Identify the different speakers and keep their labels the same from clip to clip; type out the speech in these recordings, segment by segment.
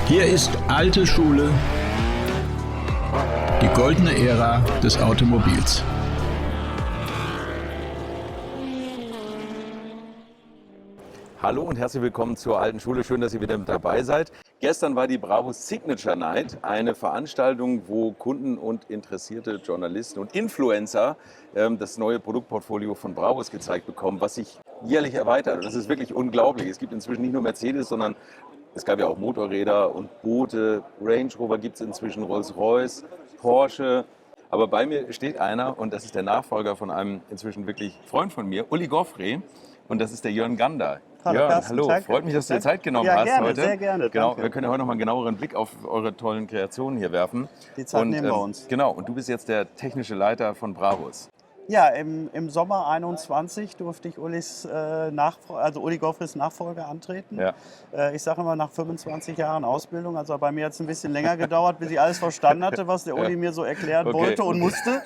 Speaker 1: Hier ist alte Schule, die goldene Ära des Automobils.
Speaker 2: Hallo und herzlich willkommen zur alten Schule. Schön, dass ihr wieder mit dabei seid. Gestern war die Bravo Signature Night, eine Veranstaltung, wo Kunden und interessierte Journalisten und Influencer das neue Produktportfolio von Bravos gezeigt bekommen, was sich jährlich erweitert. Und das ist wirklich unglaublich. Es gibt inzwischen nicht nur Mercedes, sondern es gab ja auch Motorräder und Boote. Range Rover gibt es inzwischen, Rolls-Royce, Porsche. Aber bei mir steht einer, und das ist der Nachfolger von einem inzwischen wirklich Freund von mir, Uli Goffrey. Und das ist der Jörn Gander.
Speaker 3: Hallo,
Speaker 2: Jörn,
Speaker 3: Carsten,
Speaker 2: hallo.
Speaker 3: danke.
Speaker 2: Freut mich, dass du dir Zeit genommen
Speaker 3: Ja,
Speaker 2: hast
Speaker 3: gerne,
Speaker 2: heute.
Speaker 3: sehr gerne,
Speaker 2: Genau,
Speaker 3: danke.
Speaker 2: wir können ja heute noch mal einen genaueren Blick auf eure tollen Kreationen hier werfen.
Speaker 3: Die Zeit
Speaker 2: und,
Speaker 3: nehmen wir uns.
Speaker 2: Genau, und du bist jetzt der technische Leiter von Bravos.
Speaker 3: Ja, im Sommer 21 durfte ich Uli Goffreys Nachfolger antreten.
Speaker 2: Ja.
Speaker 3: Ich sage immer nach 25 Jahren Ausbildung, also bei mir hat es ein bisschen länger gedauert, bis ich alles verstanden hatte, was der Uli mir so erklären wollte und musste.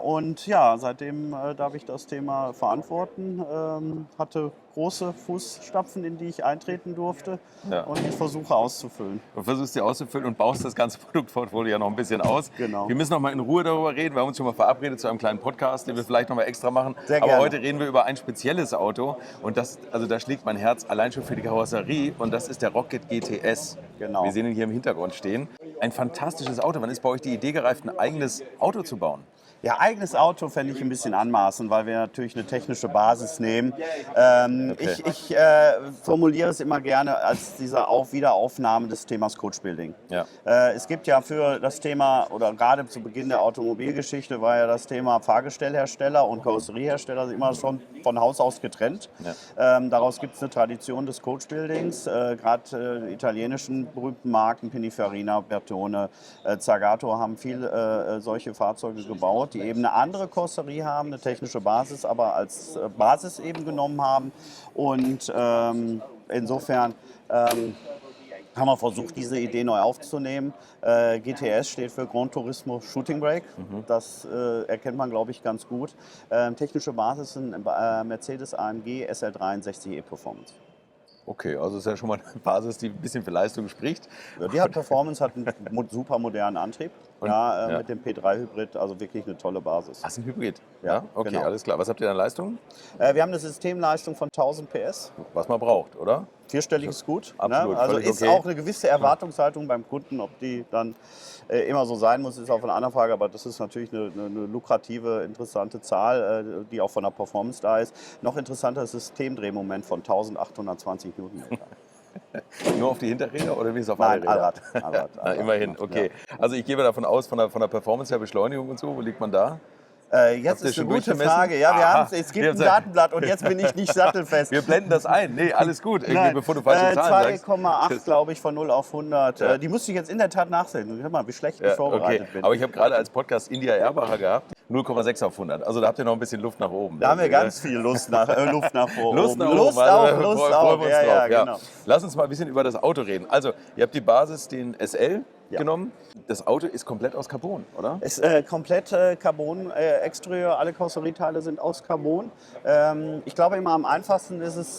Speaker 3: Und ja, seitdem darf ich das Thema verantworten, hatte große Fußstapfen, in die ich eintreten durfte, und ich versuche auszufüllen.
Speaker 2: Du versuchst sie auszufüllen und baust das ganze Produktportfolio ja noch ein bisschen aus.
Speaker 3: Genau.
Speaker 2: Wir müssen noch mal in Ruhe darüber reden. Wir haben uns schon mal verabredet zu einem kleinen Podcast, den wir vielleicht noch mal extra machen.
Speaker 3: Sehr
Speaker 2: Aber
Speaker 3: gerne.
Speaker 2: heute reden wir über ein spezielles Auto. Und das, also da schlägt mein Herz allein schon für die Karosserie. Und das ist der Rocket GTS.
Speaker 3: Genau.
Speaker 2: Wir sehen ihn hier im Hintergrund stehen. Ein fantastisches Auto. Wann ist bei euch die Idee gereift, ein eigenes Auto zu bauen?
Speaker 3: Ja, eigenes Auto fände ich ein bisschen anmaßend, weil wir natürlich eine technische Basis nehmen. Ich formuliere es immer gerne als diese Wiederaufnahme des Themas Coachbuilding.
Speaker 2: Ja.
Speaker 3: Es gibt ja für das Thema, oder gerade zu Beginn der Automobilgeschichte, war ja das Thema Fahrgestellhersteller und Karosseriehersteller immer schon von Haus aus getrennt.
Speaker 2: Ja.
Speaker 3: Daraus gibt es eine Tradition des Coachbuildings. Gerade italienischen berühmten Marken, Pininfarina, Bertone, Zagato haben viel solche Fahrzeuge gebaut, die eben eine andere Karosserie haben, eine technische Basis, aber als Basis eben genommen haben. Und insofern haben wir versucht, diese Idee neu aufzunehmen. GTS steht für Gran Turismo Shooting Brake. Das erkennt man, glaube ich, ganz gut. Technische Basis sind Mercedes AMG SL63 E-Performance.
Speaker 2: Okay, also ist ja schon mal eine Basis, die ein bisschen für Leistung spricht.
Speaker 3: Ja, die hat Performance, hat einen super modernen Antrieb. Mit dem P3-Hybrid, also wirklich eine tolle Basis.
Speaker 2: Das ist ein Hybrid?
Speaker 3: Ja,
Speaker 2: Okay,
Speaker 3: genau.
Speaker 2: alles klar. Was habt ihr an Leistung?
Speaker 3: Wir haben eine Systemleistung von 1000 PS.
Speaker 2: Was man braucht, oder?
Speaker 3: Vierstellig ist gut.
Speaker 2: Absolut,
Speaker 3: Ne? Also
Speaker 2: völlig
Speaker 3: ist
Speaker 2: okay.
Speaker 3: auch eine gewisse Erwartungshaltung beim Kunden, ob die dann immer so sein muss, ist auch eine andere Frage. Aber das ist natürlich eine lukrative, interessante Zahl, die auch von der Performance da ist. Noch interessanter ist das Systemdrehmoment von 1820 Newtonmeter.
Speaker 2: Nur auf die Hinterräder oder wie ist es auf
Speaker 3: Nein,
Speaker 2: alle Räder?
Speaker 3: Allrad.
Speaker 2: Na, immerhin, okay. Also ich gehe davon aus, von der Performance her, Beschleunigung und so, wo liegt man da?
Speaker 3: Jetzt ist
Speaker 2: schon
Speaker 3: eine gute
Speaker 2: durchgemessen?
Speaker 3: Frage. Ja,
Speaker 2: Aha.
Speaker 3: es gibt ein Datenblatt und jetzt bin ich nicht sattelfest.
Speaker 2: Wir blenden das ein. Nee, alles gut,
Speaker 3: Nein,
Speaker 2: bevor du falsche Zahlen sagst.
Speaker 3: 2,8 glaube ich von 0 auf 100.
Speaker 2: Ja.
Speaker 3: Die musste ich jetzt in der Tat nachsehen. Hör mal, wie schlecht ich
Speaker 2: Ja,
Speaker 3: vorbereitet
Speaker 2: okay.
Speaker 3: bin.
Speaker 2: Aber ich habe gerade als Podcast India Erbacher gehabt, 0,6 auf 100. Also da habt ihr noch ein bisschen Luft nach oben.
Speaker 3: Da haben wir ganz viel Luft nach oben.
Speaker 2: Lust nach oben.
Speaker 3: Lust
Speaker 2: Also,
Speaker 3: auf.
Speaker 2: freuen wir uns drauf. Ja.
Speaker 3: Genau.
Speaker 2: Lass uns mal ein bisschen über das Auto reden. Also, ihr habt die Basis, den SL, genommen. Das Auto ist komplett aus Carbon, oder?
Speaker 3: Es ist komplett Carbon, Exterieur, alle Karosserieteile sind aus Carbon. Ich glaube immer am einfachsten ist es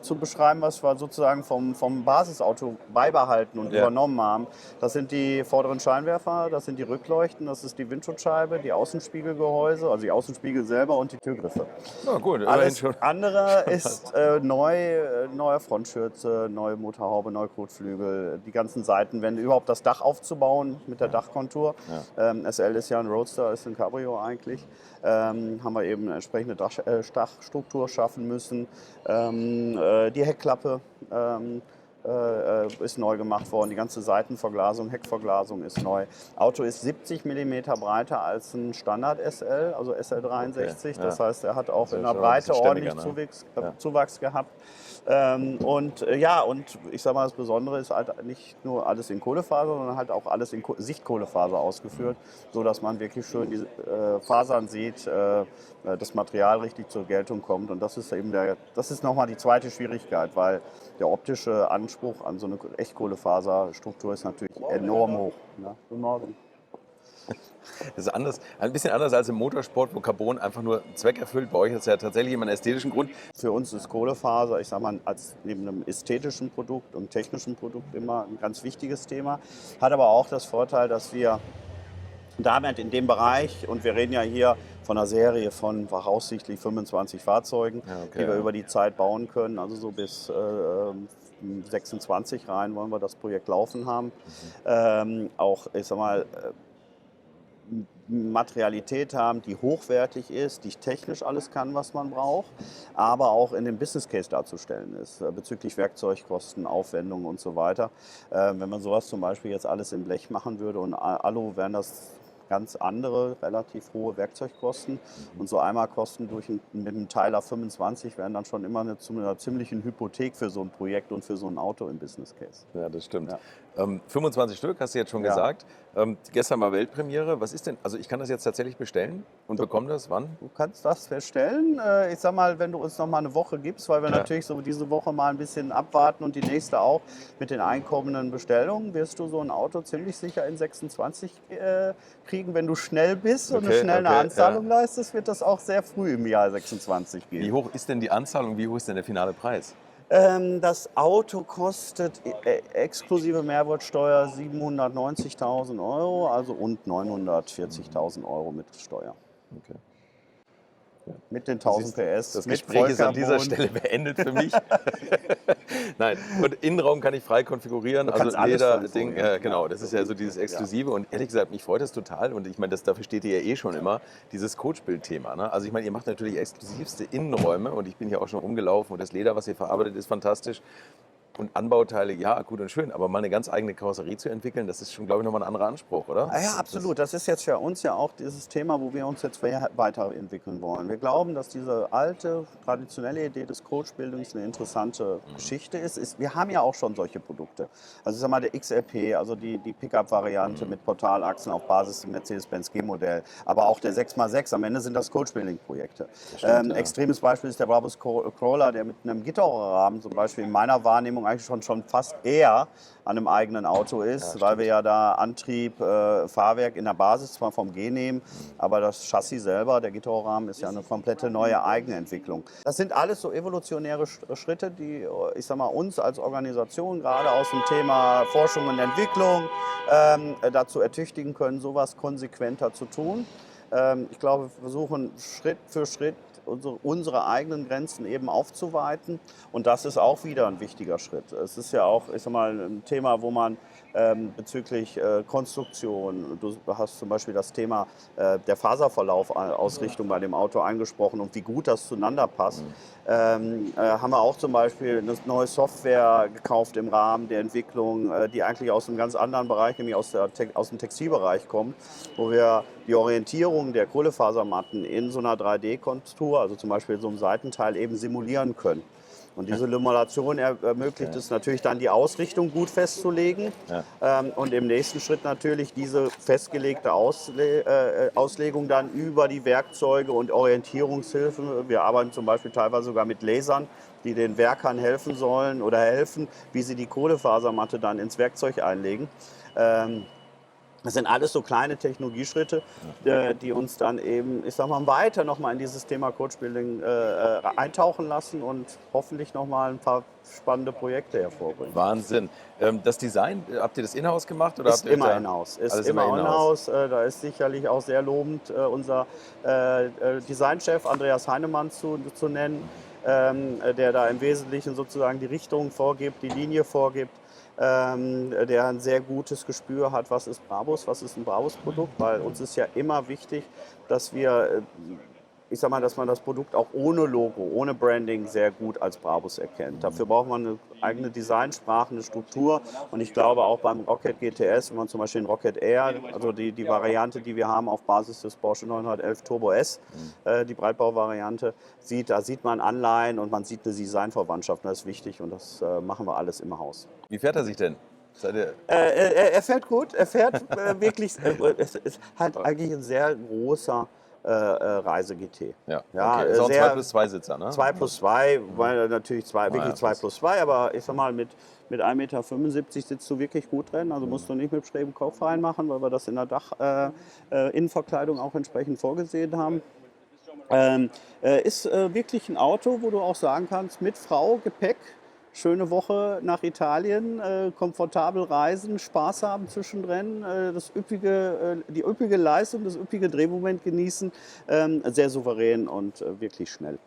Speaker 3: zu beschreiben, was wir sozusagen vom Basisauto beibehalten und übernommen haben. Das sind die vorderen Scheinwerfer, das sind die Rückleuchten, das ist die Windschutzscheibe, die Außenspiegelgehäuse, also die Außenspiegel selber und die Türgriffe.
Speaker 2: Na gut,
Speaker 3: Alles
Speaker 2: schon.
Speaker 3: andere ist neue Frontschürze, neue Motorhaube, neue Kotflügel, die ganzen Seitenwände, überhaupt das Dach aufzubauen mit der Dachkontur. SL ist ja ein Roadster, ist ein Cabrio eigentlich. Haben wir eben eine entsprechende Dachstruktur schaffen müssen. Die Heckklappe ist neu gemacht worden. Die ganze Seitenverglasung, Heckverglasung ist neu. Auto ist 70 mm breiter als ein Standard SL, also SL63.
Speaker 2: Okay,
Speaker 3: Das heißt, er hat auch
Speaker 2: Also
Speaker 3: in der
Speaker 2: schon ein
Speaker 3: Breite
Speaker 2: bisschen
Speaker 3: ordentlich
Speaker 2: stämmiger,
Speaker 3: Zuwachs gehabt. Und ich sag mal, das Besondere ist halt nicht nur alles in Kohlefaser, sondern halt auch alles in Sichtkohlefaser ausgeführt, sodass man wirklich schön die Fasern sieht, das Material richtig zur Geltung kommt. Und das ist eben das ist nochmal die zweite Schwierigkeit, weil der optische Anspruch an so eine Echtkohlefaserstruktur ist natürlich enorm hoch. Ne? Guten Morgen.
Speaker 2: Das ist anders, ein bisschen anders als im Motorsport, wo Carbon einfach nur einen Zweck erfüllt. Bei euch hat es ja tatsächlich immer einen ästhetischen Grund.
Speaker 3: Für uns ist Kohlefaser, ich sag mal, als neben einem ästhetischen Produkt und technischen Produkt immer ein ganz wichtiges Thema. Hat aber auch das Vorteil, dass wir damit in dem Bereich, und wir reden ja hier von einer Serie von voraussichtlich 25 Fahrzeugen,
Speaker 2: Ja, okay,
Speaker 3: die wir
Speaker 2: ja.
Speaker 3: über die Zeit bauen können, also so bis 26 rein wollen wir das Projekt laufen haben. Auch, ich sag mal, Materialität haben, die hochwertig ist, die technisch alles kann, was man braucht, aber auch in dem Business Case darzustellen ist, bezüglich Werkzeugkosten, Aufwendungen und so weiter. Wenn man sowas zum Beispiel jetzt alles in Blech machen würde und Alu, wären das ganz andere, relativ hohe Werkzeugkosten. Und so Eimerkosten mit einem Teiler 25 wären dann schon immer zu einer ziemlichen Hypothek für so ein Projekt und für so ein Auto im Business Case.
Speaker 2: Ja, das stimmt.
Speaker 3: Ja.
Speaker 2: 25 Stück, hast du jetzt schon
Speaker 3: Ja.
Speaker 2: gesagt. Gestern war Weltpremiere. Was ist denn, also ich kann das jetzt tatsächlich bestellen und bekomme das wann?
Speaker 3: Du kannst das bestellen. Ich sag mal, wenn du uns noch mal eine Woche gibst, weil wir natürlich so diese Woche mal ein bisschen abwarten und die nächste auch mit den einkommenden Bestellungen, wirst du so ein Auto ziemlich sicher in 26 kriegen. Wenn du schnell bist und
Speaker 2: Okay,
Speaker 3: schnell eine
Speaker 2: okay,
Speaker 3: Anzahlung leistest, wird das auch sehr früh im Jahr 26 gehen.
Speaker 2: Wie hoch ist denn die Anzahl und wie hoch ist denn der finale Preis?
Speaker 3: Das Auto kostet exklusive Mehrwertsteuer 790.000 Euro, also und 940.000 Euro mit Steuer.
Speaker 2: Okay.
Speaker 3: Mit den 1000 PS.
Speaker 2: Das
Speaker 3: mit
Speaker 2: Gespräch ist an dieser
Speaker 3: Vollcarbon.
Speaker 2: Stelle beendet für mich. Nein, und Innenraum kann ich frei konfigurieren.
Speaker 3: Du
Speaker 2: Also
Speaker 3: kannst alles
Speaker 2: Leder-Ding,
Speaker 3: konfigurieren.
Speaker 2: genau, das ist ja so dieses Exklusive. Und ehrlich gesagt, mich freut das total. Und ich meine, dafür steht ihr ja eh schon immer, dieses Coachbild-Thema. Ne? Also ich meine, ihr macht natürlich exklusivste Innenräume. Und ich bin hier auch schon rumgelaufen. Und das Leder, was ihr verarbeitet, ist fantastisch. Und Anbauteile, ja, gut und schön, aber mal eine ganz eigene Karosserie zu entwickeln, das ist schon, glaube ich, nochmal ein anderer Anspruch, oder?
Speaker 3: Ja, absolut. Das ist jetzt für uns ja auch dieses Thema, wo wir uns jetzt weiterentwickeln wollen. Wir glauben, dass diese alte, traditionelle Idee des Coachbildungs eine interessante Geschichte ist. Wir haben ja auch schon solche Produkte. Also ich sag mal, der XLP, also die Pickup-Variante mit Portalachsen auf Basis des Mercedes-Benz G-Modell, aber auch der 6x6, am Ende sind das Coachbuilding-Projekte. Extremes Beispiel ist der Brabus Crawler, der mit einem Gitterrahmen zum Beispiel in meiner Wahrnehmung eigentlich schon fast eher an einem eigenen Auto ist, weil wir ja da Antrieb, Fahrwerk in der Basis zwar vom G nehmen, aber das Chassis selber, der Gitterrahmen, ist ja eine komplette neue Eigenentwicklung. Das sind alles so evolutionäre Schritte, die, ich sag mal, uns als Organisation gerade aus dem Thema Forschung und Entwicklung dazu ertüchtigen können, sowas konsequenter zu tun. Ich glaube, wir versuchen Schritt für Schritt unsere eigenen Grenzen eben aufzuweiten. Und das ist auch wieder ein wichtiger Schritt. Es ist ja auch, ich sag mal, ein Thema, wo man bezüglich Konstruktion, du hast zum Beispiel das Thema der Faserverlauf-Ausrichtung bei dem Auto angesprochen und wie gut das zueinander passt. Haben wir auch zum Beispiel eine neue Software gekauft im Rahmen der Entwicklung, die eigentlich aus einem ganz anderen Bereich, nämlich aus dem Textilbereich kommt, wo wir die Orientierung der Kohlefasermatten in so einer 3D-Kontur, also zum Beispiel in so einem Seitenteil, eben simulieren können. Und diese Simulation ermöglicht es natürlich dann, die Ausrichtung gut festzulegen und im nächsten Schritt natürlich diese festgelegte Auslegung dann über die Werkzeuge und Orientierungshilfen. Wir arbeiten zum Beispiel teilweise sogar mit Lasern, die den Werkern helfen sollen oder helfen, wie sie die Kohlefasermatte dann ins Werkzeug einlegen. Das sind alles so kleine Technologieschritte, die uns dann eben, ich sag mal, weiter nochmal in dieses Thema Coachbuilding eintauchen lassen und hoffentlich nochmal ein paar spannende Projekte hervorbringen.
Speaker 2: Wahnsinn. Das Design, habt ihr das in-house gemacht? Oder
Speaker 3: Ist
Speaker 2: habt ihr
Speaker 3: immer
Speaker 2: da-
Speaker 3: in-house.
Speaker 2: Alles
Speaker 3: Ist immer in-house. Da ist sicherlich auch sehr lobend unser Designchef Andreas Heinemann zu nennen, der da im Wesentlichen sozusagen die Richtung vorgibt, die Linie vorgibt. Der ein sehr gutes Gespür hat, was ist Brabus, was ist ein Brabus-Produkt, weil uns ist ja immer wichtig, dass wir, ich sag mal, dass man das Produkt auch ohne Logo, ohne Branding sehr gut als Brabus erkennt. Dafür braucht man eine eigene Designsprache, eine Struktur und ich glaube auch beim Rocket GTS, wenn man zum Beispiel den Rocket Air, also die Variante, die wir haben auf Basis des Porsche 911 Turbo S, die Breitbauvariante, da sieht man Anleihen und man sieht eine Designverwandtschaft, das ist wichtig und das machen wir alles im Haus.
Speaker 2: Wie fährt er sich denn? Seid ihr
Speaker 3: Er fährt gut, er fährt wirklich, es ist halt eigentlich ein sehr großer Reise GT.
Speaker 2: Ja,
Speaker 3: Ja,
Speaker 2: okay. Ist auch ein
Speaker 3: sehr-
Speaker 2: 2+2-Sitzer, ne?
Speaker 3: 2+2, weil natürlich wirklich
Speaker 2: ja,
Speaker 3: 2+2, aber ich sag mal, mit 1,75 Meter sitzt du wirklich gut drin. Also musst du nicht mit schrägem Kopf reinmachen, weil wir das in der Dach-Innenverkleidung auch entsprechend vorgesehen haben. Ist wirklich ein Auto, wo du auch sagen kannst, mit Frau, Gepäck, schöne Woche nach Italien, komfortabel reisen, Spaß haben zwischendrin, die üppige Leistung, das üppige Drehmoment genießen, sehr souverän und wirklich schnell.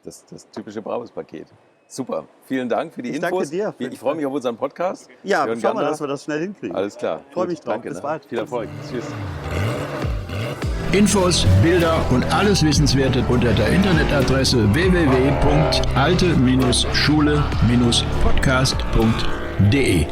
Speaker 2: Das typische Brabus-Paket. Super. Vielen Dank für die
Speaker 3: Ich danke
Speaker 2: Infos.
Speaker 3: dir.
Speaker 2: Ich freue mich auf unseren Podcast.
Speaker 3: Ja,
Speaker 2: Wir hören
Speaker 3: schauen wir,
Speaker 2: gerne
Speaker 3: dass wir das schnell hinkriegen.
Speaker 2: Alles klar.
Speaker 3: Freue mich drauf.
Speaker 2: Danke,
Speaker 3: Bis
Speaker 2: ne?
Speaker 3: bald.
Speaker 2: Viel Erfolg. Tschüss.
Speaker 1: Infos, Bilder und alles Wissenswerte unter der Internetadresse www.alte-schule-podcast.de